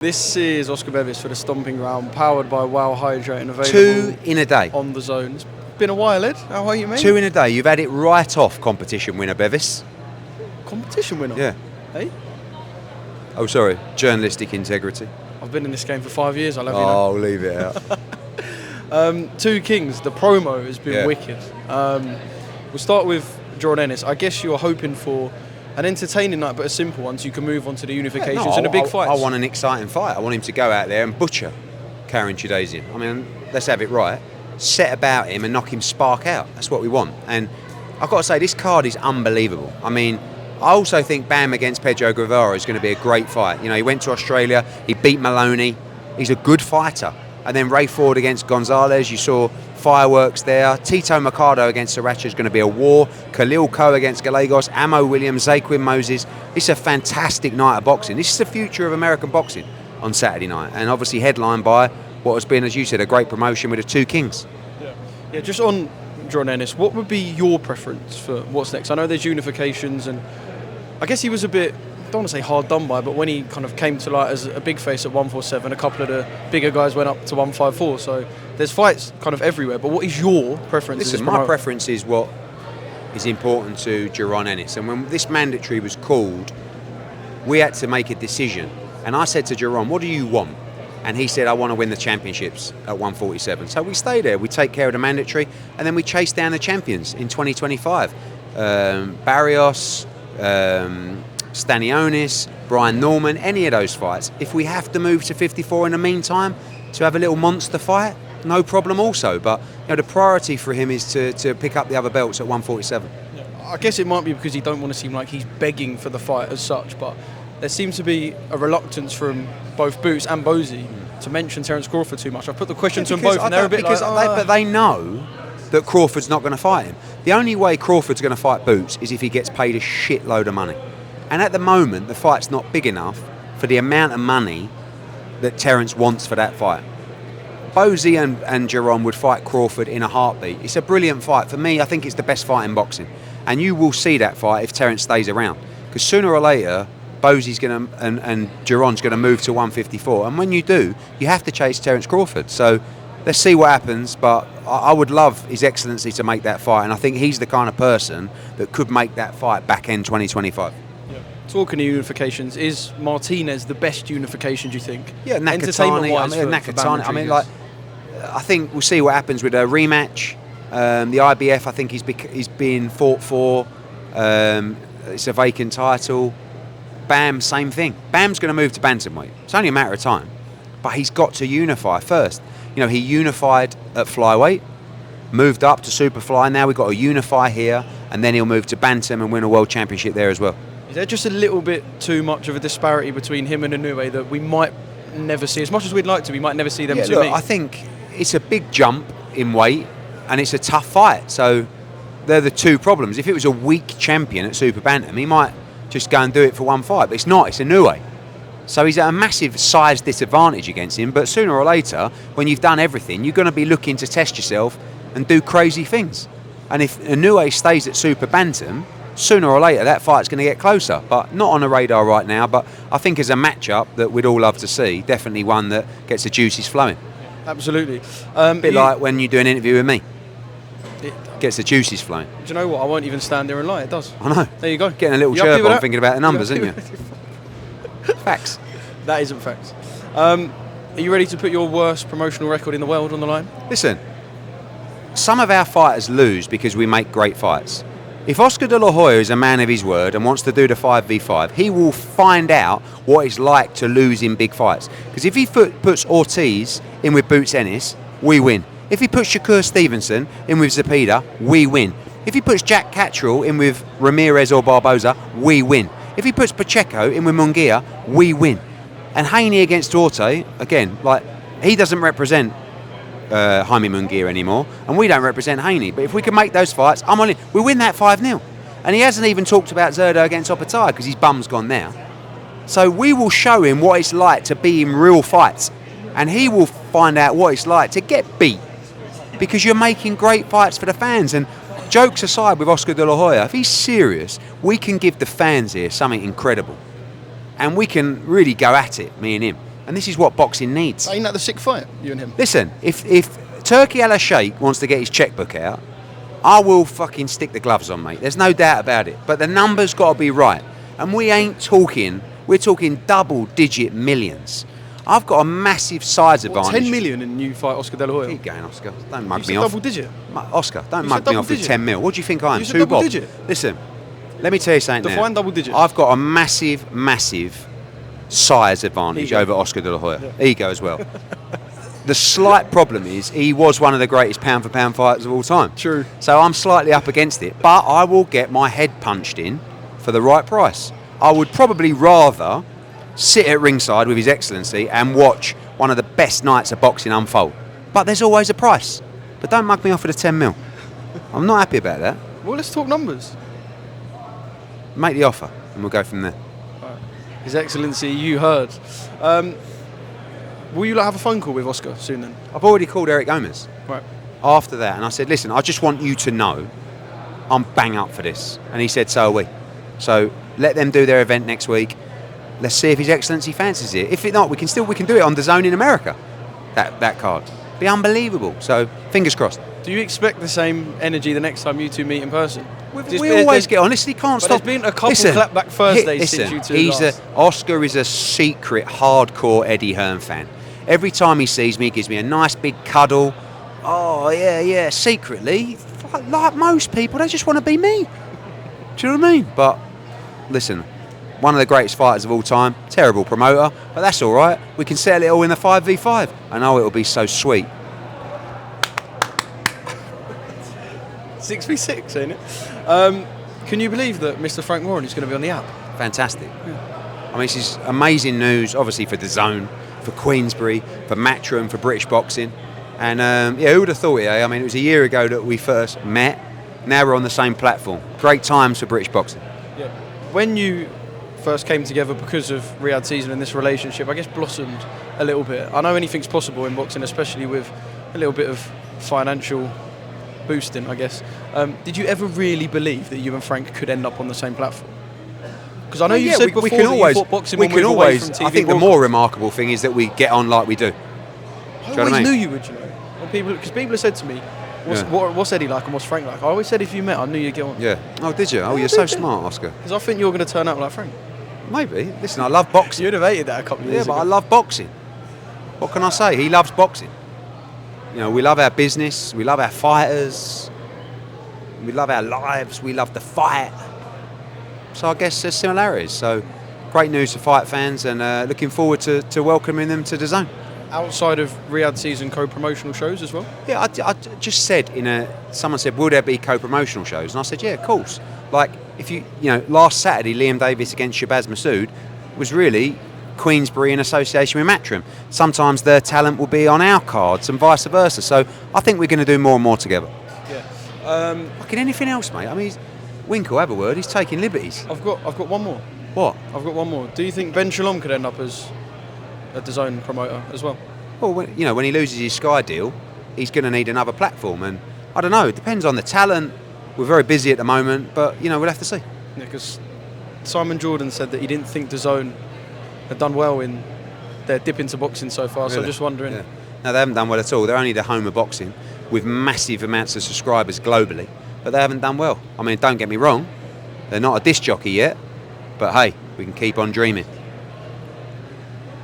This is Oscar Bevis for the Stomping Ground, powered by Wow Hydrate and available 2 in a day. on the zone. It's been a while, Ed. How are you, mate? 2 in a day. You've had it right off competition winner, Bevis. Competition winner? Yeah. Hey? Oh, sorry. Journalistic integrity. I've been in this game for 5 years, I'll have you Oh, leave it out. Two Kings, the promo has been Yeah. wicked. We'll start with Jordan Ennis. I guess you're hoping for an entertaining night, but a simple one, so you can move on to the unifications and the big fights. I want an exciting fight. I want him to go out there and butcher Karen Chudazian. I mean, let's have it right. Set about him and knock him spark out. That's what we want. And I've got to say, this card is unbelievable. I mean, I also think Bam against Pedro Guevara is going to be a great fight. You know, he went to Australia, he beat Maloney. He's a good fighter. And then Ray Ford against Gonzalez, you saw fireworks there. Tito Mercado against Sriracha is going to be a war. Khalil Coe against Gallegos, Amo Williams, Zaquin Moses. It's a fantastic night of boxing. This is the future of American boxing on Saturday night. And obviously headlined by what has been, as you said, a great promotion with the two kings. Yeah, just on Jordan Ennis, what would be your preference for what's next? I know there's unifications, and I guess he was a bit, I don't want to say hard done by, but when he kind of came to light as a big face at 147, a couple of the bigger guys went up to 154. So there's fights kind of everywhere. But what is your preference? Listen, my preference is what is important to Jordan Ennis. And when this mandatory was called, we had to make a decision. And I said to Jordan, what do you want? And he said, I want to win the championships at 147. So we stay there. We take care of the mandatory. And then we chase down the champions in 2025. Barrios, Stanionis, Brian Norman, any of those fights. If we have to move to 54 in the meantime to have a little monster fight, no problem also. But you know, the priority for him is to pick up the other belts at 147. I guess it might be because he don't want to seem like he's begging for the fight as such, but there seems to be a reluctance from both Boots and Bosey to mention Terence Crawford too much. I've put the question to them both, and they're a bit like... But they know that Crawford's not going to fight him. The only way Crawford's going to fight Boots is if he gets paid a shitload of money. And at the moment, the fight's not big enough for the amount of money that Terence wants for that fight. Bosey and Jerome would fight Crawford in a heartbeat. It's a brilliant fight. For me, I think it's the best fight in boxing. And you will see that fight if Terence stays around. Because sooner or later, Bosey's going to and Jeron's going to move to 154. And when you do, you have to chase Terence Crawford. So let's see what happens. But I would love His Excellency to make that fight. And I think he's the kind of person that could make that fight back end 2025. Talking of unifications, is Martinez the best unification, do you think? Yeah, Nakatani. I think we'll see what happens with a rematch. The IBF, I think he's being fought for. It's a vacant title. Bam, same thing. Bam's going to move to bantamweight. It's only a matter of time. But he's got to unify first. You know, he unified at flyweight, moved up to superfly. Now we've got to unify here, and then he'll move to bantam and win a world championship there as well. Is there just a little bit too much of a disparity between him and Inoue that we might never see? As much as we'd like to, we might never see them two meet. I think it's a big jump in weight, and it's a tough fight. So they're the two problems. If it was a weak champion at super bantam, he might just go and do it for one fight. But it's not. It's Inoue. So he's at a massive size disadvantage against him. But sooner or later, when you've done everything, you're going to be looking to test yourself and do crazy things. And if Inoue stays at super bantam, sooner or later that fight's going to get closer, but not on the radar right now. But I think as a matchup that we'd all love to see, definitely one that gets the juices flowing. Absolutely. A bit like when you do an interview with me. It gets the juices flowing. Do you know what? I won't even stand there and lie. It does. I know. There you go. Getting a little chirp on thinking about the numbers, aren't you? Facts. That isn't facts. Are you ready to put your worst promotional record in the world on the line? Listen, some of our fighters lose because we make great fights. If Oscar De La Hoya is a man of his word and wants to do the 5v5, he will find out what it's like to lose in big fights. Because if he puts Ortiz in with Boots Ennis, we win. If he puts Shakur Stevenson in with Zepeda, we win. If he puts Jack Catterall in with Ramirez or Barboza, we win. If he puts Pacheco in with Munguia, we win. And Haney against Duarte, again, like, he doesn't represent Jaime Munguia anymore, and we don't represent Haney. But if we can make those fights, I'm on it. We win that 5-0. And he hasn't even talked about Zerdo against Opataya because his bum's gone now. So we will show him what it's like to be in real fights, and he will find out what it's like to get beat, because you're making great fights for the fans. And jokes aside with Oscar De La Hoya, if he's serious, we can give the fans here something incredible, and we can really go at it, me and him. And this is what boxing needs. Ain't that the sick fight, you and him? Listen, if Turkey Al Sheikh wants to get his checkbook out, I will fucking stick the gloves on, mate. There's no doubt about it. But the numbers got to be right. And we're talking double-digit millions. I've got a massive size advantage. 10 million and you fight Oscar De La Hoya? Keep going, Oscar. Don't mug You me said off. double digit? Oscar, don't You mug said me off with double-digit. 10 mil. What do you think I am? You said Two bob? double-digit. Listen, let me tell you something Define now. double-digit. I've got a massive size advantage Ego. over Oscar De La Hoya. Yeah. Ego as well. The slight problem is he was one of the greatest pound-for-pound fighters of all time. True. So I'm slightly up against it, but I will get my head punched in for the right price. I would probably rather sit at ringside with His Excellency and watch one of the best nights of boxing unfold. But there's always a price. But don't mug me off with the 10 mil. I'm not happy about that. Well, let's talk numbers. Make the offer and we'll go from there. His Excellency, you heard. Will you have a phone call with Oscar soon then? I've already called Eric Gomez Right. after that and I said, listen, I just want you to know I'm bang up for this. And he said, so are we. So let them do their event next week. Let's see if His Excellency fancies it. If not, we can do it on DAZN in America. That card. Be unbelievable. So fingers crossed. Do you expect the same energy the next time you two meet in person? We always get on. Listen, he can't But stop. there's been a couple Listen, clapback Thursdays since you two last. Oscar is a secret, hardcore Eddie Hearn fan. Every time he sees me, he gives me a nice big cuddle. Oh, yeah. Secretly, like most people, they just want to be me. Do you know what I mean? But listen, one of the greatest fighters of all time, terrible promoter, but that's all right. We can settle it all in the 5v5. I know it'll be so sweet. 6v6, ain't it? Can you believe that Mr. Frank Warren is going to be on the app? Fantastic. I mean, this is amazing news, obviously, for DAZN, for Queensberry, for Matchroom, for British boxing. And who would have thought it, eh? I mean, it was a year ago that we first met. Now we're on the same platform. Great times for British boxing. Yeah. When you first came together because of Riyadh Season and this relationship, I guess blossomed a little bit. I know anything's possible in boxing, especially with a little bit of financial boosting, I guess. Did you ever really believe that you and Frank could end up on the same platform? Because I know you said before that you thought boxing would move away from TV I think the more remarkable thing is that we get on like we do. I always knew you would, you know. Because people have said to me, what's Eddie like and what's Frank like? I always said if you met, I knew you'd get on. Yeah. Oh, did you? Oh, you're so smart, Oscar. Because I think you're going to turn out like Frank. Maybe. Listen, I love boxing. You'd have hated that a couple of years Yeah, but ago. I love boxing. What can I say? He loves boxing. You know, we love our business. We love our fighters. We love our lives. We love the fight. So I guess there's similarities. So great news for fight fans and looking forward to welcoming them to DAZN. Outside of Riyadh Season co-promotional shows as well? Yeah, I just said someone said, will there be co-promotional shows? And I said, yeah, of course. Like, last Saturday, Liam Davis against Shabazz Massoud was really Queensberry in association with Matchroom. Sometimes their talent will be on our cards and vice versa. So I think we're going to do more and more together. Yeah. Like in anything else, mate. I mean, Winkle, have a word. He's taking liberties. I've got one more. What? I've got one more. Do you think Ben Shalom could end up as a DAZN promoter as well? Well, when he loses his Sky deal, he's going to need another platform. And I don't know. It depends on the talent. We're very busy at the moment, but, we'll have to see. Yeah, because Simon Jordan said that he didn't think DAZN had done well in their dip into boxing so far. Really? So just wondering. Yeah. No, they haven't done well at all. They're only the home of boxing with massive amounts of subscribers globally, but they haven't done well. I mean, don't get me wrong. They're not a disc jockey yet, but hey, we can keep on dreaming.